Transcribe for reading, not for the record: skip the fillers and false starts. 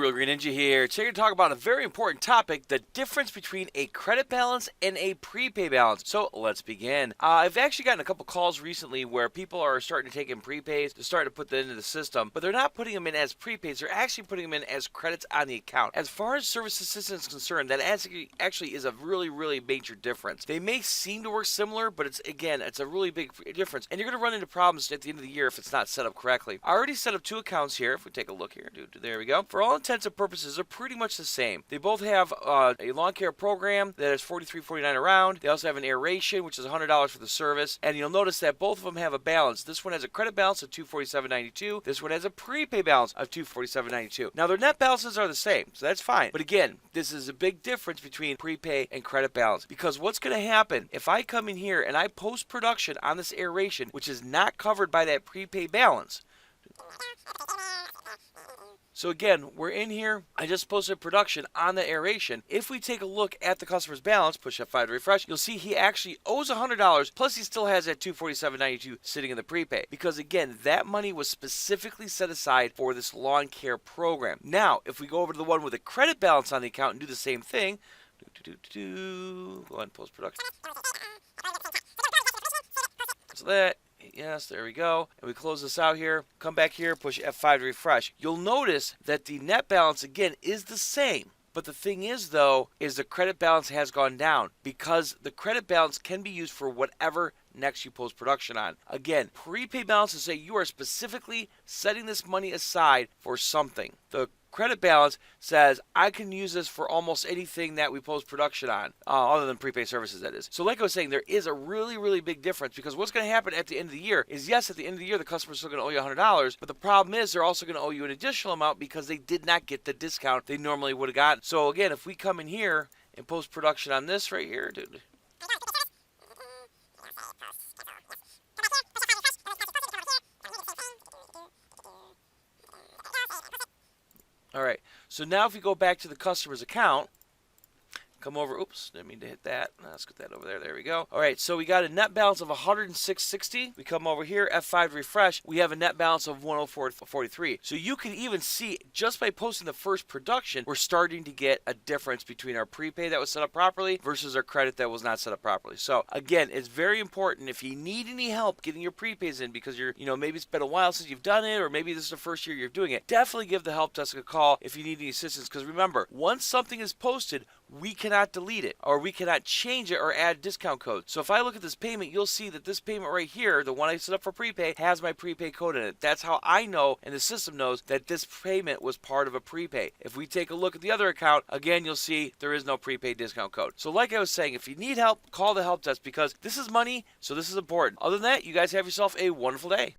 Real Green Ninja here. Today we're going to talk about a very important topic, the difference between a credit balance and a prepay balance. So let's begin. I've actually gotten a couple calls recently where people are starting to take in prepays, they're starting to put that into the system, but they're not putting them in as prepays, they're actually putting them in as credits on the account. As far as service assistance is concerned, that actually is a really major difference. They may seem to work similar, but it's a really big difference, and you're going to run into problems at the end of the year if it's not set up correctly. I already set up two accounts here. If we take a look here, there we go. For all intents and purposes, they're pretty much the same. They both have a lawn care program that is $43.49 around. They also have an aeration, which is $100 for the service. And you'll notice that both of them have a balance. This one has a credit balance of $247.92. This one has a prepay balance of $247.92. Now, their net balances are the same, so that's fine. But again, this is a big difference between prepay and credit balance, because what's going to happen if I come in here and I post production on this aeration, which is not covered by that prepay balance. So again, we're in here. I just posted production on the aeration. If we take a look at the customer's balance, push F5 to refresh, you'll see he actually owes $100, plus he still has that $247.92 sitting in the prepay. Because again, that money was specifically set aside for this lawn care program. Now, if we go over to the one with a credit balance on the account and do the same thing, go ahead and post production. So that. Yes, there we go. And we close this out here. Come back here, push F5 to refresh. You'll notice that the net balance, again, is the same. But the thing is, though, is the credit balance has gone down, because the credit balance can be used for whatever next you post production on. Again, prepay balances say you are specifically setting this money aside for something. The credit balance says I can use this for almost anything that we post production on, other than prepay services, that is. So like I was saying, there is a really big difference, because what's going to happen at the end of the year is, yes, at the end of the year the customer's still going to owe you $100, but the problem is they're also going to owe you an additional amount because they did not get the discount they normally would have gotten. So again, if we come in here and post production on this right here, dude. All right, so now if we go back to the customer's account, come over, oops, didn't mean to hit that. Let's get that over there. There we go. All right, so we got a net balance of $106.60. We come over here, F5 to refresh. We have a net balance of $104.43. So you can even see, just by posting the first production, we're starting to get a difference between our prepay that was set up properly versus our credit that was not set up properly. So again, it's very important, if you need any help getting your prepays in, because maybe it's been a while since you've done it, or maybe this is the first year you're doing it, definitely give the help desk a call if you need any assistance. Because remember, once something is posted, we cannot delete it, or we cannot change it or add discount code. So if I look at this payment, you'll see that this payment right here, the one I set up for prepay, has my prepay code in it. That's how I know, and the system knows, that this payment was part of a prepay. If we take a look at the other account, again, you'll see there is no prepaid discount code. So like I was saying, if you need help, call the help desk, because this is money, so this is important. Other than that, you guys have yourself a wonderful day.